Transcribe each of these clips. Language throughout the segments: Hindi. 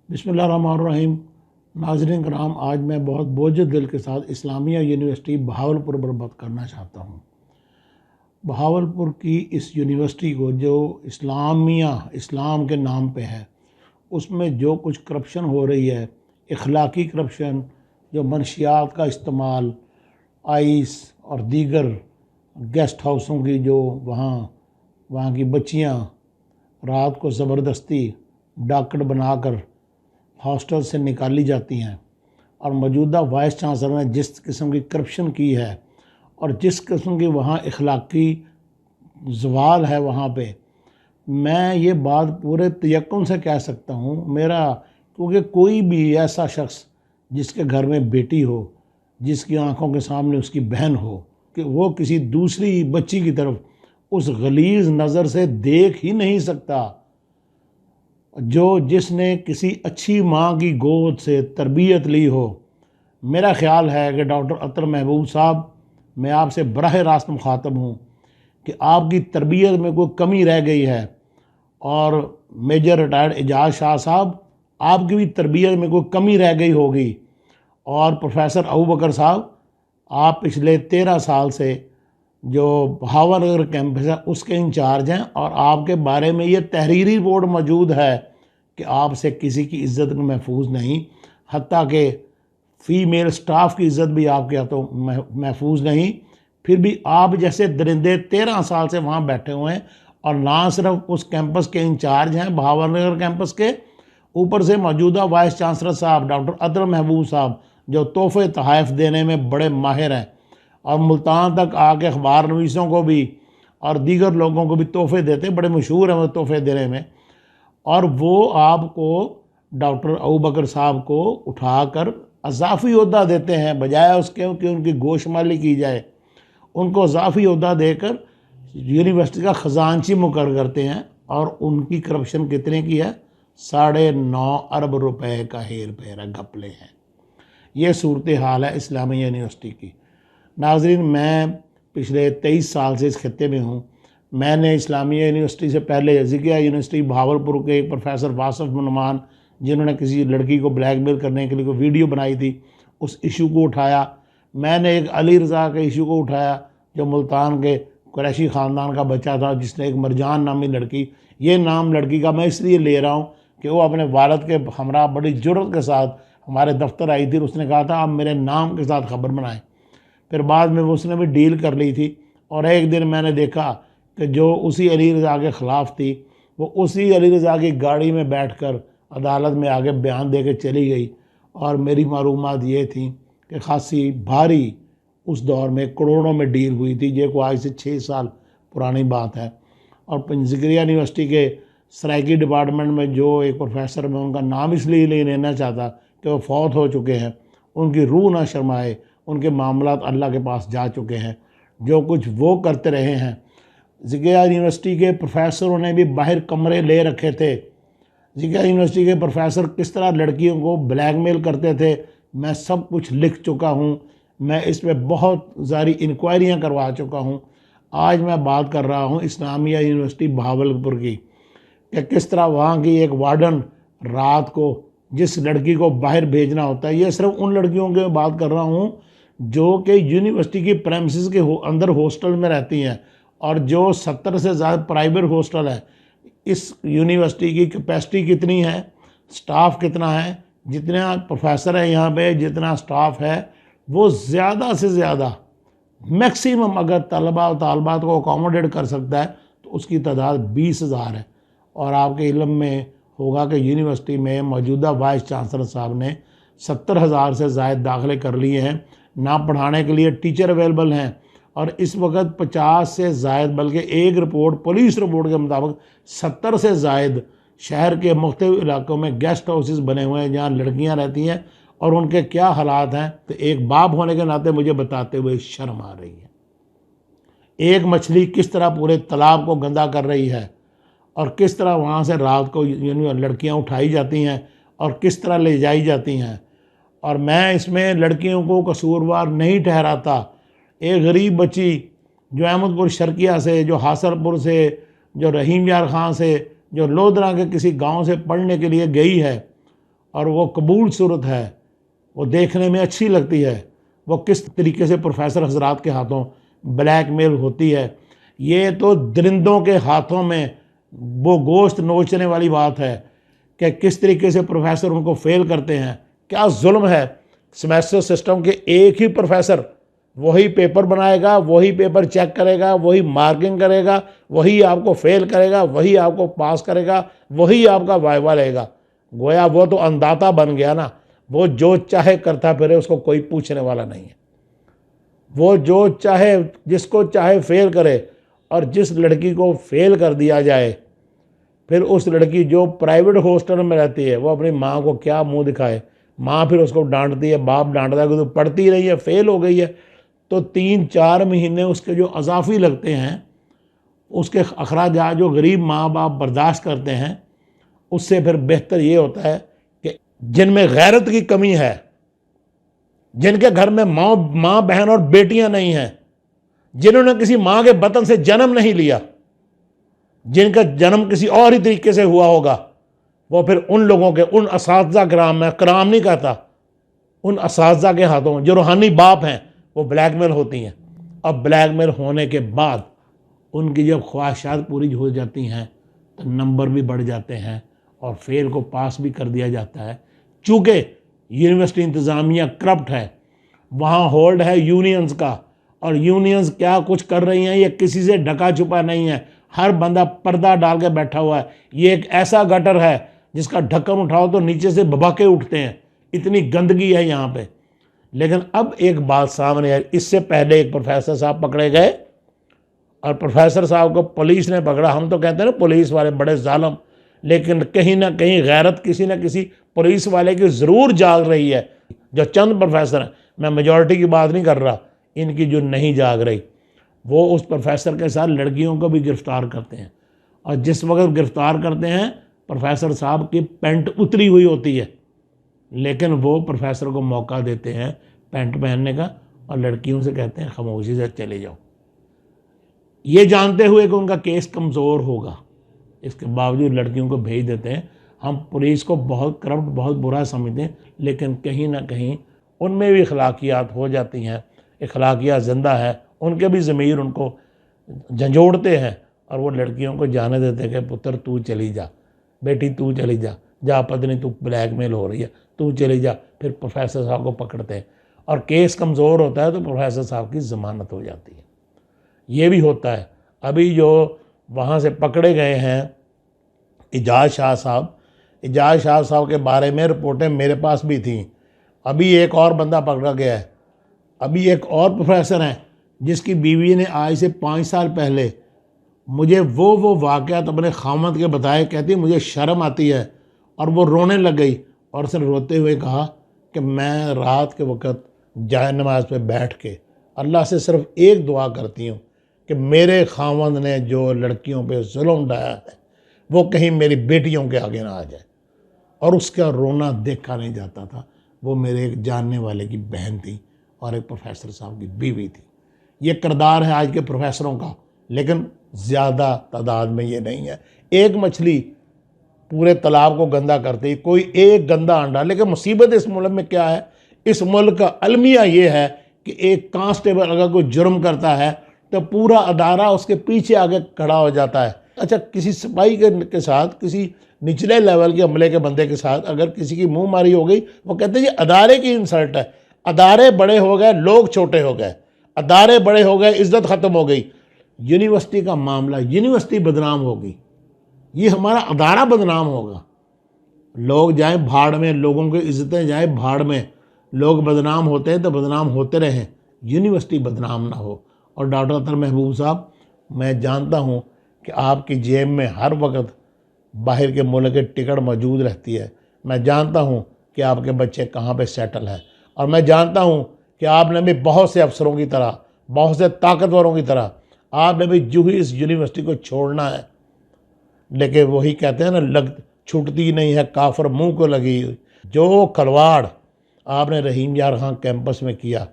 बिस्मिल्लाहिर्रहमानिर्रहीम। नाज़रीन कराम, आज मैं बहुत बोझ दिल के साथ इस्लामिया यूनिवर्सिटी बहावलपुर पर बात करना चाहता हूँ। बहावलपुर की इस यूनिवर्सिटी को जो इस्लाम के नाम पे है, उसमें जो कुछ करप्शन हो रही है, इखलाकी करप्शन, जो मनशियात का इस्तेमाल, आइस और दीगर गेस्ट हाउसों की जो वहाँ की बच्चियाँ रात को ज़बरदस्ती डाकट बनाकर हॉस्टल से निकाली जाती हैं, और मौजूदा वाइस चांसलर ने जिस किस्म की करप्शन की है और जिस किस्म की वहाँ इखलाकी जवाल है वहाँ पे, मैं ये बात पूरे तयक्कुन से कह सकता हूँ मेरा, क्योंकि कोई भी ऐसा शख्स जिसके घर में बेटी हो, जिसकी आंखों के सामने उसकी बहन हो, कि वो किसी दूसरी बच्ची की तरफ उस गलीज़ नज़र से देख ही नहीं सकता। जिसने किसी अच्छी माँ की गोद से तरबियत ली हो। मेरा ख्याल है कि डॉक्टर अतर महबूब साहब, मैं आपसे बराह रास्त मुखातब हूँ कि आपकी तरबियत में कोई कमी रह गई है, और मेजर रिटायर्ड एजाज शाह साहब, आपकी भी तरबियत में कोई कमी रह गई होगी। और प्रोफेसर अबू बकर साहब, आप पिछले 13 साल से जो बहावलनगर कैंपस है उसके इंचार्ज हैं, और आपके बारे में ये तहरीरी रिपोर्ट मौजूद है कि आपसे किसी की इज़्ज़त महफूज नहीं, हत्ता कि फ़ीमेल स्टाफ की इज़्ज़त भी आपके हाथों महफूज नहीं। फिर भी आप जैसे दरिंदे 13 साल से वहाँ बैठे हुए हैं, और ना सिर्फ उस कैंपस के इंचार्ज हैं बहावलनगर कैंपस के, ऊपर से मौजूदा वाइस चांसलर साहब डॉक्टर अतर महबूब साहब, जो तोहफ़े तहाइफ देने में बड़े माहिर हैं, और मुल्तान तक आके अखबार नवीसों को भी और दीगर लोगों को भी तोहफ़े देते, बड़े मशहूर हैं वो तोहफ़े देने में। और वो आपको, डॉक्टर अबू बकर साहब को उठाकर अजाफ़ी ओहदा देते हैं, बजाय उसके कि उनकी गोशमाली की जाए, उनको अजाफ़ी ओहदा देकर यूनिवर्सिटी का ख़जानची मुकर्रर करते हैं। और उनकी करप्शन कितने की है? 9.5 अरब रुपए का हेर फेर है, घपले हैं। ये सूरत हाल है इस्लामिया यूनिवर्सिटी की। नाज़रीन, मैं पिछले 23 साल से इस खत्ते में हूँ। मैंने इस्लामिया यूनिवर्सिटी से पहले ज़िकिया यूनिवर्सिटी बहावलपुर के एक प्रोफेसर वासिफ नुमान, जिन्होंने किसी लड़की को ब्लैकमेल करने के लिए कोई वीडियो बनाई थी, उस इशू को उठाया। मैंने एक अली रज़ा के इशू को उठाया, जो मुल्तान के कुरैशी ख़ानदान का बच्चा था, जिसने एक मरजान नामी लड़की, ये नाम लड़की का मैं इसलिए ले रहा हूँ कि वो अपने वालिद के हमरा बड़ी जुर्रत के साथ हमारे दफ्तर आई थी, और उसने कहा था आप मेरे नाम के साथ ख़बर बनाएं। फिर बाद में उसने भी डील कर ली थी, और एक दिन मैंने देखा कि जो उसी अली रज़ा के ख़िलाफ़ थी, वो उसी अली रज़ा की गाड़ी में बैठकर अदालत में आगे बयान दे के चली गई। और मेरी मालूमात ये थी कि ख़ासी भारी उस दौर में करोड़ों में डील हुई थी, ये को आज से 6 साल पुरानी बात है। और ज़िकिया यूनिवर्सिटी के सराइकी डिपार्टमेंट में जो एक प्रोफेसर, मैं उनका नाम इसलिए नहीं लेना चाहता कि वो फौत हो चुके हैं, उनकी रूह ना शर्माए, उनके मामलात अल्लाह के पास जा चुके हैं। जो कुछ वो करते रहे हैं, ज़िकिया यूनिवर्सिटी के प्रोफेसरों ने भी बाहर कमरे ले रखे थे। ज़िकिया यूनिवर्सिटी के प्रोफेसर किस तरह लड़कियों को ब्लैकमेल करते थे, मैं सब कुछ लिख चुका हूँ। मैं इस पर बहुत सारी इंक्वायरियाँ करवा चुका हूँ। आज मैं बात कर रहा हूँ इस्लामिया यूनिवर्सिटी बहावलपुर की, कि किस तरह वहाँ की एक वार्डन रात को जिस लड़की को बाहर भेजना होता है, ये सिर्फ उन लड़कियों की बात कर रहा हूँ जो कि यूनिवर्सिटी की प्रेमिसेस के अंदर हॉस्टल में रहती हैं, और जो 70 से ज़्यादा प्राइवेट हॉस्टल है। इस यूनिवर्सिटी की कैपेसिटी कितनी है, स्टाफ कितना है, जितना प्रोफेसर है यहाँ पे, जितना स्टाफ है, वो ज़्यादा से ज़्यादा मैक्सिमम अगर तलबा और तालबात को अकोमोडेट कर सकता है तो उसकी तादाद 20,000 है। और आपके इल्म में होगा कि यूनिवर्सिटी में मौजूदा वाइस चांसलर साहब ने 70,000 से ज़ायद दाखिले कर लिए हैं। ना पढ़ाने के लिए टीचर अवेलेबल हैं, और इस वक्त 50 से ज़ायद, बल्कि एक रिपोर्ट, पुलिस रिपोर्ट के मुताबिक 70 से ज़ायद शहर के मुख्तलिफ इलाकों में गेस्ट हाउसेस बने हुए हैं जहाँ लड़कियाँ रहती हैं, और उनके क्या हालात हैं तो एक बाप होने के नाते मुझे बताते हुए शर्म आ रही है। एक मछली किस तरह पूरे तालाब को गंदा कर रही है, और किस तरह वहाँ से रात को लड़कियाँ उठाई जाती हैं और किस तरह ले जाई जाती हैं। और मैं इसमें लड़कियों को कसूरवार नहीं ठहराता। एक गरीब बच्ची जो अहमदपुर शर्किया से, जो हासरपुर से, जो रहीम यार खां से, जो लोधरा के किसी गांव से पढ़ने के लिए गई है, और वो कबूल सूरत है, वो देखने में अच्छी लगती है, वो किस तरीके से प्रोफेसर हजरात के हाथों ब्लैकमेल होती है, ये तो दरिंदों के हाथों में वो गोश्त नोचने वाली बात है कि किस तरीके से प्रोफेसर उनको फेल करते हैं। क्या जुल्म है। सेमेस्टर सिस्टम के एक ही प्रोफेसर वही पेपर बनाएगा, वही पेपर चेक करेगा, वही मार्किंग करेगा, वही आपको फेल करेगा, वही आपको पास करेगा, वही आपका वाइवा लेगा। गोया वो तो अंदाता बन गया ना, वो जो चाहे करता फिरे, उसको कोई पूछने वाला नहीं है। वो जो चाहे, जिसको चाहे फेल करे, और जिस लड़की को फेल कर दिया जाए, फिर उस लड़की जो प्राइवेट हॉस्टल में रहती है, वो अपनी माँ को क्या मुंह दिखाए। माँ फिर उसको डांटती है, बाप डांटता है कि तो पढ़ती रही है, फेल हो गई है। तो 3-4 महीने उसके जो अजाफी लगते हैं, उसके अखराजात जो गरीब माँ बाप बर्दाश्त करते हैं, उससे फिर बेहतर ये होता है कि जिनमें गैरत की कमी है, जिनके घर में माँ बहन और बेटियां नहीं हैं, जिन्होंने किसी माँ के बतन से जन्म नहीं लिया, जिनका जन्म किसी और ही तरीके से हुआ होगा, वो फिर उन लोगों के, उन असातिज़ा कराम, मैं कराम नहीं कहता, उन असातिज़ा के हाथों जो रूहानी बाप हैं, वो ब्लैकमेल होती हैं। अब ब्लैकमेल होने के बाद उनकी जब ख्वाहिशात पूरी हो जाती हैं तो नंबर भी बढ़ जाते हैं और फेल को पास भी कर दिया जाता है। चूँकि यूनिवर्सिटी इंतज़ामिया करप्ट है, वहाँ होल्ड है यूनियंस का, और यूनियंस क्या कुछ कर रही हैं ये किसी से ढका छुपा नहीं है। हर बंदा पर्दा डाल के बैठा हुआ है। ये एक ऐसा गटर है जिसका ढक्कन उठाओ तो नीचे से भभके उठते हैं, इतनी गंदगी है यहाँ पे। लेकिन अब एक बात सामने है, इससे पहले एक प्रोफेसर साहब पकड़े गए और प्रोफेसर साहब को पुलिस ने पकड़ा। हम तो कहते हैं ना पुलिस वाले बड़े जालिम, लेकिन कहीं ना कहीं गैरत किसी न किसी पुलिस वाले की ज़रूर जाग रही है। जो चंद प्रोफेसर हैं, मैं मेजॉरिटी की बात नहीं कर रहा, इनकी जो नहीं जाग रही, वो उस प्रोफेसर के साथ लड़कियों को भी गिरफ़्तार करते हैं। और जिस वक्त गिरफ़्तार करते हैं, प्रोफेसर साहब की पैंट उतरी हुई होती है, लेकिन वो प्रोफेसर को मौका देते हैं पैंट पहनने का और लड़कियों से कहते हैं खामोशी से चले जाओ, ये जानते हुए कि उनका केस कमज़ोर होगा। इसके बावजूद लड़कियों को भेज देते हैं। हम पुलिस को बहुत करप्ट, बहुत बुरा समझते हैं, लेकिन कहीं ना कहीं उनमें भी अखलाकियात हो जाती हैं। अखलाकियात ज़िंदा है, उनके भी ज़मीर उनको झंझोड़ते हैं और वो लड़कियों को जाने देते हैं कि पुत्र तू चली जा, बेटी तू चली जा, जा पत्नी तू ब्लैकमेल हो रही है, तू चली जा। फिर प्रोफेसर साहब को पकड़ते हैं और केस कमज़ोर होता है तो प्रोफेसर साहब की ज़मानत हो जाती है। ये भी होता है। अभी जो वहाँ से पकड़े गए हैं इजाज़ शाह साहब, इजाज़ शाह साहब के बारे में रिपोर्टें मेरे पास भी थीं। अभी एक और बंदा पकड़ा गया है। अभी एक और प्रोफेसर हैं जिसकी बीवी ने आज से 5 साल पहले मुझे वो वाक़यात अपने खामद के बताए। कहती मुझे शर्म आती है, और वो रोने लग गई और उसने रोते हुए कहा कि मैं रात के वक़्त जाए नमाज पे बैठ के अल्लाह से सिर्फ़ एक दुआ करती हूँ कि मेरे खामद ने जो लड़कियों पे जुल्म ढाया है वो कहीं मेरी बेटियों के आगे ना आ जाए। और उसका रोना देखा नहीं जाता था। वो मेरे एक जानने वाले की बहन थी और एक प्रोफेसर साहब की बीवी थी। ये किरदार है आज के प्रोफेसरों का, लेकिन ज़्यादा तादाद में ये नहीं है। एक मछली पूरे तालाब को गंदा करती, कोई एक गंदा अंडा। लेकिन मुसीबत इस मुल्क में क्या है, इस मुल्क का अलमिया ये है कि एक कांस्टेबल अगर कोई जुर्म करता है तो पूरा अदारा उसके पीछे आगे खड़ा हो जाता है। अच्छा, किसी सिपाही के साथ, किसी निचले लेवल के अमले के बंदे के साथ अगर किसी की मुंह मारी हो गई, वो कहते हैं ये अदारे की इंसल्ट है। अदारे बड़े हो गए, लोग छोटे हो गए। अदारे बड़े हो गए, इज्जत ख़त्म हो गई। यूनिवर्सिटी का मामला, यूनिवर्सिटी बदनाम होगी, ये हमारा अदारा बदनाम होगा। लोग जाए भाड़ में, लोगों की इज्जतें जाए भाड़ में। लोग बदनाम होते हैं तो बदनाम होते रहें, यूनिवर्सिटी बदनाम ना हो। और डॉक्टर अतर महबूब साहब, मैं जानता हूँ कि आपकी जेब में हर वक्त बाहर के मुल्क की टिकट मौजूद रहती है। मैं जानता हूँ कि आपके बच्चे कहाँ पे सेटल हैं, और मैं जानता हूँ कि आपने भी बहुत से अफसरों की तरह, बहुत से ताकतवरों की तरह, आपने भी जू ही इस यूनिवर्सिटी को छोड़ना है। लेकिन वही कहते हैं ना, लग छूटती नहीं है काफर मुंह को लगी हुई। जो खलवाड़ आपने रहीम यार खां कैंपस में किया,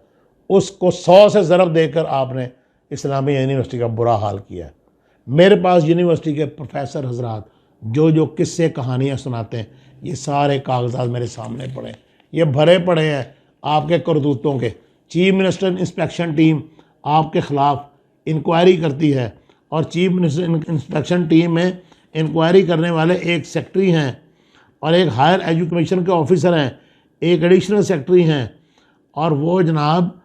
उसको 100 से ज़रब देकर आपने इस्लामिया यूनिवर्सिटी का बुरा हाल किया। मेरे पास यूनिवर्सिटी के प्रोफेसर हजरात जो किस्से कहानियाँ सुनाते हैं, ये सारे कागजात मेरे सामने पड़े, ये भरे पड़े हैं आपके करतूतों के। चीफ मिनिस्टर इंस्पेक्शन टीम आपके ख़िलाफ़ इंक्वायरी करती है और चीफ मिनिस्टर इंस्पेक्शन टीम में इंक्वायरी करने वाले एक सेक्रेटरी हैं और एक हायर एजुकेशन के ऑफिसर हैं, एक एडिशनल सेक्रेटरी हैं, और वो जनाब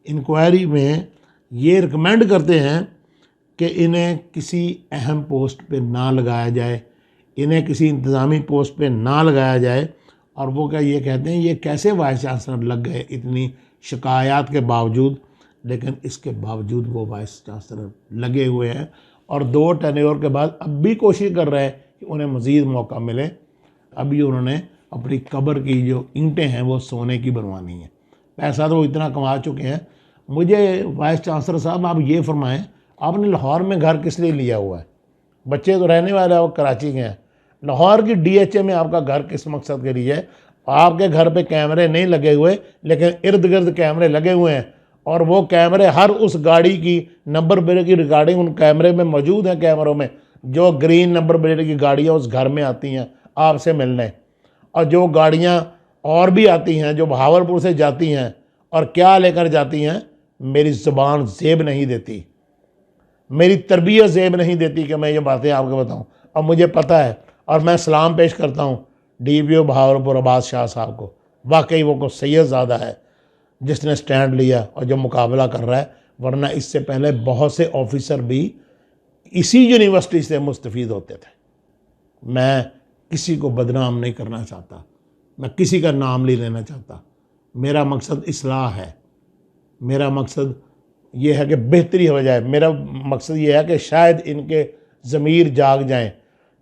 इंक्वायरी में ये रिकमेंड करते हैं कि इन्हें किसी अहम पोस्ट पे ना लगाया जाए, इन्हें किसी इंतज़ामी पोस्ट पे ना लगाया जाए। और वो क्या ये कहते हैं ये कैसे वाइस चांसलर लग गए इतनी शिकायत के बावजूद, लेकिन इसके बावजूद वो वाइस चांसलर लगे हुए हैं और 2 टेन्योर के बाद अब भी कोशिश कर रहे हैं कि उन्हें मज़ीद मौका मिले। अभी उन्होंने अपनी कब्र की जो ईंटें हैं वो सोने की बनवानी है, पैसा तो वो इतना कमा चुके हैं। मुझे वाइस चांसलर साहब आप ये फरमाएं, आपने लाहौर में घर किस लिए लिया हुआ है? बच्चे तो रहने वाले हैं वो कराची के हैं, लाहौर की DHA में आपका घर किस मकसद के लिए है? आपके घर पे कैमरे नहीं लगे हुए लेकिन इर्द गिर्द कैमरे लगे हुए हैं, और वो कैमरे हर उस गाड़ी की नंबर प्लेट की रिकॉर्डिंग उन कैमरे में मौजूद है। कैमरों में जो ग्रीन नंबर प्लेट की गाड़ियाँ उस घर में आती हैं आपसे मिलने, और जो गाड़ियाँ और भी आती हैं जो बहावलपुर से जाती हैं और क्या लेकर जाती हैं, मेरी ज़ुबान ज़ेब नहीं देती, मेरी तरबियत ज़ेब नहीं देती कि मैं ये बातें आपको बताऊं। अब मुझे पता है और मैं सलाम पेश करता हूं DPO बहावलपुर अब्बास शाह साहब को, वाकई वो को सैयद ज़्यादा है जिसने स्टैंड लिया और जो मुकाबला कर रहा है, वरना इससे पहले बहुत से ऑफिसर भी इसी यूनिवर्सिटी से मुस्तफ़ीद होते थे। मैं किसी को बदनाम नहीं करना चाहता, मैं किसी का नाम नहीं लेना चाहता, मेरा मकसद इस्लाह है, मेरा मकसद ये है कि बेहतरी हो जाए, मेरा मकसद ये है कि शायद इनके ज़मीर जाग जाएं।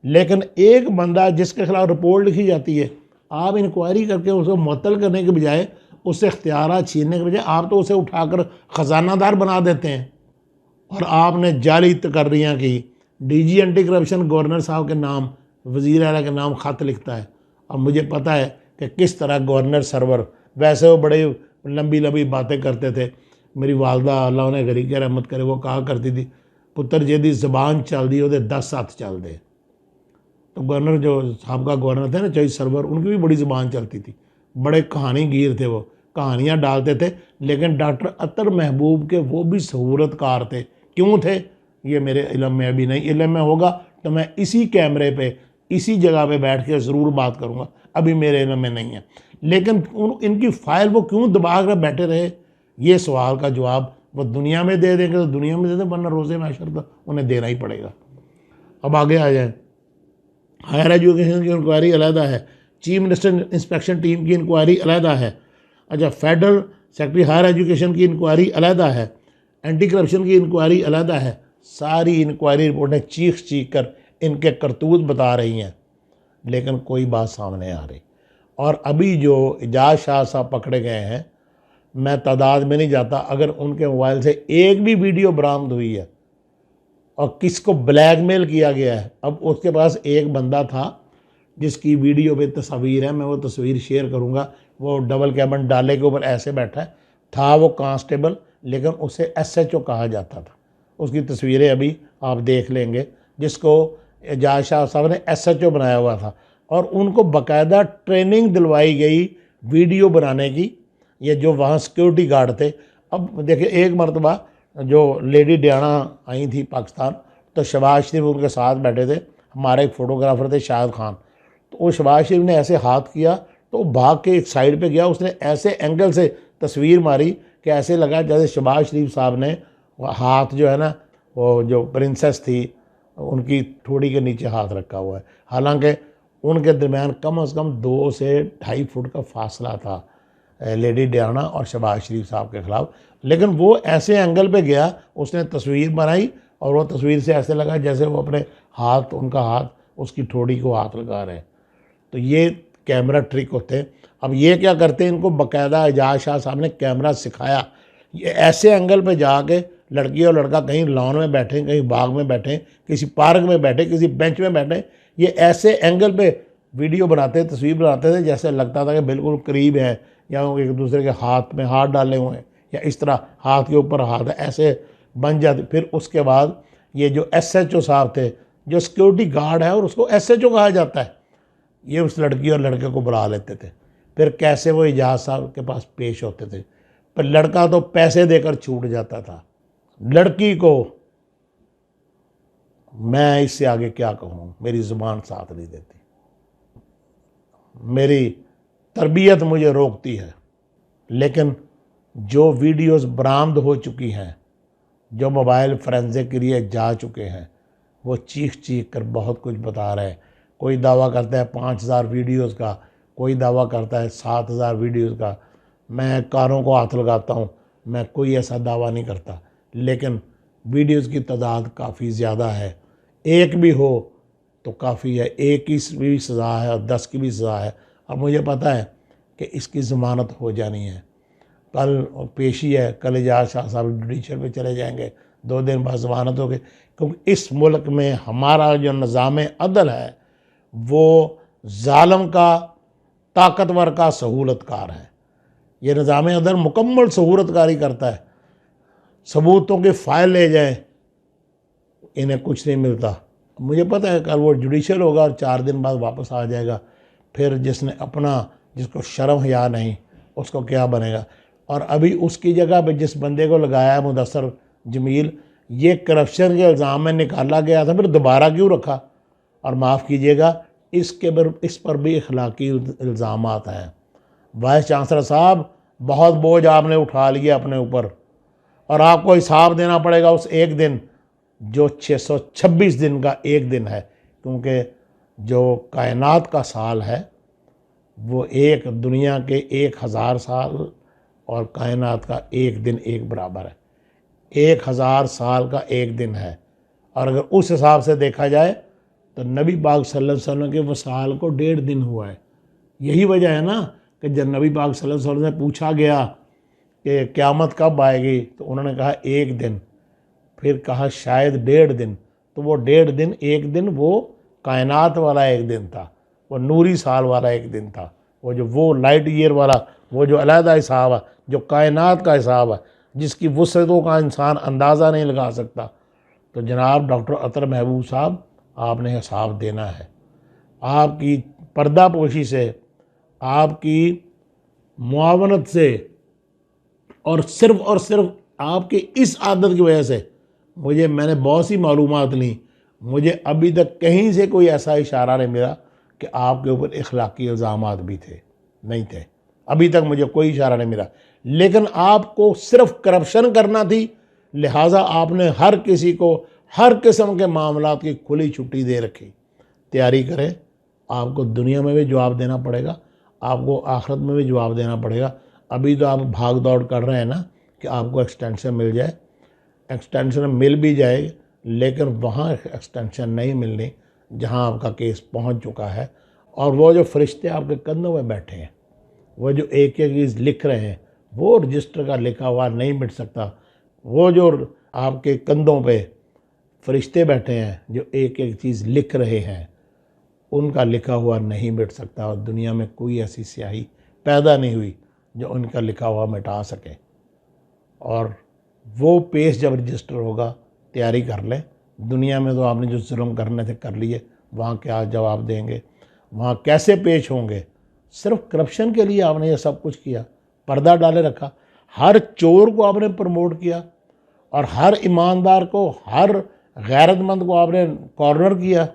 लेकिन एक बंदा जिसके खिलाफ रिपोर्ट लिखी जाती है, आप इंक्वायरी करके उसको मुअत्तल करने के बजाय, उससे इख्तियारात छीनने के बजाय आप तो उसे उठाकर ख़जानादार बना देते हैं। और आपने जाली तकर्रियाँ की, DG एंटी करप्शन गवर्नर साहब के नाम, वज़ीर आला के नाम ख़त लिखता है। और मुझे पता है कि किस तरह गवर्नर सरवर, वैसे वो बड़े लंबी लंबी बातें करते थे। मेरी वालदा अल्लाह उन्हें गरीब के रहमत करे, वो कहा करती थी, पुत्र जेदी ज़बान चल दी वो 10 हाथ चल दे। तो गवर्नर जो साहब का गवर्नर थे ना चौधरी सरवर, उनकी भी बड़ी ज़बान चलती थी, बड़े कहानी गीर थे, वो कहानियाँ डालते थे। लेकिन डॉक्टर अतर महबूब के वो भी सहूरतकार थे। क्यों थे ये मेरे इल्म में अभी नहीं, इल्म में होगा तो मैं इसी कैमरे पे इसी जगह पे बैठ के ज़रूर बात करूँगा, अभी मेरे इल्म में नहीं है। लेकिन इनकी फ़ाइल वो क्यों दबा कर बैठे रहे, ये सवाल का जवाब वो दुनिया में दे देंगे तो दुनिया में दे दें, वरना रोज़े महशर तो उन्हें देना ही पड़ेगा। अब आगे आ जाए, हायर एजुकेशन की इंक्वायरी अलहदा है, चीफ मिनिस्टर इंस्पेक्शन टीम की इंक्वायरी अलहदा है। अच्छा, फेडरल सेक्रेटरी हायर एजुकेशन की इंक्वायरी अलहदा है, एंटी करप्शन की इंक्वायरी अलहदा है। सारी इंक्वायरी रिपोर्टें चीख चीख कर इनके करतूत बता रही हैं, लेकिन कोई बात सामने आ रही। और अभी जो एजाज शाह साहब पकड़े गए हैं, मैं तादाद में नहीं जाता, अगर उनके मोबाइल से एक भी वीडियो बरामद हुई है और किसको ब्लैकमेल किया गया है। अब उसके पास एक बंदा था जिसकी वीडियो पे तस्वीर है, मैं वो तस्वीर शेयर करूंगा। वो डबल कैबिन डाले के ऊपर ऐसे बैठा है, था वो कांस्टेबल, लेकिन उसे SHO कहा जाता था। उसकी तस्वीरें अभी आप देख लेंगे, जिसको एजाज शाह साहब ने SHO बनाया हुआ था और उनको बाकायदा ट्रेनिंग दिलवाई गई वीडियो बनाने की, ये जो वहाँ सिक्योरिटी गार्ड थे। अब देखिए, एक मरतबा जो लेडी डियाना आई थी पाकिस्तान, तो शहबाज शरीफ उनके साथ बैठे थे, हमारे एक फ़ोटोग्राफ़र थे शाहिद खान, तो वो शहबाज शरीफ ने ऐसे हाथ किया तो भाग के एक साइड पे गया, उसने ऐसे एंगल से तस्वीर मारी कि ऐसे लगा जैसे शहबाज शरीफ साहब ने हाथ जो है ना, वो जो प्रिंसेस थी उनकी ठोड़ी के नीचे हाथ रखा हुआ है। हालांकि उनके दरमियान कम से कम 2 से 2.5 फुट का फासला था लेडी डियाना और शहबाज शरीफ साहब के ख़िलाफ़। लेकिन वो ऐसे एंगल पे गया, उसने तस्वीर बनाई और वो तस्वीर से ऐसे लगा जैसे वो अपने हाथ, उनका हाथ उसकी ठोड़ी को हाथ लगा रहे हैं। तो ये कैमरा ट्रिक होते हैं। अब ये क्या करते हैं, इनको बाकायदा एजाज शाह साहब ने कैमरा सिखाया। ये ऐसे एंगल पे जाके लड़की और लड़का कहीं लॉन में बैठे, कहीं बाग में बैठे, किसी पार्क में बैठे, किसी बेंच में बैठे, ये ऐसे एंगल पे वीडियो बनाते, तस्वीर बनाते थे जैसे लगता था कि बिल्कुल करीब है, या एक दूसरे के हाथ में हाथ डाले हुए हैं, या इस तरह हाथ के ऊपर हाथ है, ऐसे बन जाते। फिर उसके बाद ये जो SHO साहब थे, जो सिक्योरिटी गार्ड है और उसको SHO कहा जाता है, ये उस लड़की और लड़के को बुला लेते थे, फिर कैसे वो इजाज़ साहब के पास पेश होते थे। पर लड़का तो पैसे देकर छूट जाता था, लड़की को मैं इससे आगे क्या कहूँ, मेरी ज़ुबान साथ नहीं देती, मेरी तरबियत मुझे रोकती है। लेकिन जो वीडियोस बरामद हो चुकी हैं, जो मोबाइल फोरेंसिक के लिए जा चुके हैं, वो चीख चीख कर बहुत कुछ बता रहे हैं। कोई दावा करता है 5000 वीडियोस का, कोई दावा करता है 7000 वीडियोस का। मैं कानों को हाथ लगाता हूँ, मैं कोई ऐसा दावा नहीं करता, लेकिन वीडियोस की तादाद काफ़ी ज़्यादा है। एक भी हो तो काफ़ी है, एक की भी सज़ा है और 10 की भी सज़ा है। अब मुझे पता है कि इसकी ज़मानत हो जानी है, कल पेशी है, कल एजाज शाह साहब जुडिशल पे चले जाएंगे, 2 दिन बाद ज़मानत होगी। क्योंकि इस मुल्क में हमारा जो निज़ाम अदल है वो ज़ालिम का, ताकतवर का सहूलतकार है। ये निज़ाम अदल मुकम्मल सहूलतकारी करता है। सबूतों के फ़ाइल ले जाएं, इन्हें कुछ नहीं मिलता। मुझे पता है कल वो जुडिशल होगा और 4 दिन बाद वापस आ जाएगा। फिर जिसको शर्म हया नहीं, उसको क्या बनेगा। और अभी उसकी जगह पे जिस बंदे को लगाया है मुदस्सर जमील, ये करप्शन के इल्ज़ाम में निकाला गया था, फिर दोबारा क्यों रखा। और माफ़ कीजिएगा, इस पर भी इखलाकी इल्ज़ामात हैं। वाइस चांसलर साहब, बहुत बोझ आपने उठा लिया अपने ऊपर और आपको हिसाब देना पड़ेगा उस एक दिन जो 626 दिन का एक दिन है। क्योंकि जो कायनात का साल है वो एक दुनिया के 1000 साल और कायनात का एक दिन एक बराबर है। 1000 साल का एक दिन है। और अगर उस हिसाब से देखा जाए तो नबी पाक सल्लल्लाहु अलैहि वसल्लम के वसाल को 1.5 दिन हुआ है। यही वजह है ना कि जब नबी पाक सल्लल्लाहु अलैहि वसल्लम से पूछा गया कि क़यामत कब आएगी, तो उन्होंने कहा 1 दिन, फिर कहा शायद 1.5 दिन। तो वो 1.5 दिन, एक दिन वो कायनात वाला एक दिन था, वो नूरी साल वाला एक दिन था, वो लाइट ईयर वाला, वो जो अलहदा हिसाब है, जो कायनात का हिसाब है, जिसकी वुसअतों का इंसान अंदाज़ा नहीं लगा सकता। तो जनाब डॉक्टर अतर महबूब साहब, आपने हिसाब देना है। आपकी पर्दापोशी से, आपकी मुआवनत से और सिर्फ आपकी इस आदत की वजह से मैंने बहुत सी मालूमात ली, मुझे अभी तक कहीं से कोई ऐसा इशारा नहीं मिला कि आपके ऊपर इखलाकी इल्ज़ामात भी थे, नहीं थे। अभी तक मुझे कोई इशारा नहीं मिला। लेकिन आपको सिर्फ करप्शन करना थी, लिहाजा आपने हर किसी को हर किस्म के मामलात की खुली छुट्टी दे रखी। तैयारी करें, आपको दुनिया में भी जवाब देना पड़ेगा, आपको आखिरत में भी जवाब देना पड़ेगा। अभी तो आप भाग दौड़ कर रहे हैं ना कि आपको एक्सटेंशन मिल जाए, एक्सटेंशन मिल भी जाए, लेकिन वहाँ एक्सटेंशन नहीं मिलनी जहाँ आपका केस पहुँच चुका है। और वो जो फरिश्ते आपके कंधों में बैठे हैं, वो जो एक एक चीज़ लिख रहे हैं, वो रजिस्टर का लिखा हुआ नहीं मिट सकता। वो जो आपके कंधों पे फरिश्ते बैठे हैं जो एक एक चीज़ लिख रहे हैं, उनका लिखा हुआ नहीं मिट सकता। और दुनिया में कोई ऐसी स्याही पैदा नहीं हुई जो उनका लिखा हुआ मिटा सके। और वो पेश जब रजिस्टर होगा, तैयारी कर लें। दुनिया में तो आपने जो जुल्म करने थे कर लिए, वहाँ क्या जवाब देंगे, वहाँ कैसे पेश होंगे। सिर्फ करप्शन के लिए आपने ये सब कुछ किया, पर्दा डाले रखा, हर चोर को आपने प्रमोट किया और हर ईमानदार को, हर गैरतमंद को आपने कॉर्नर किया।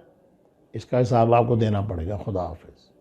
इसका हिसाब आपको देना पड़ेगा। खुदा हाफिज़।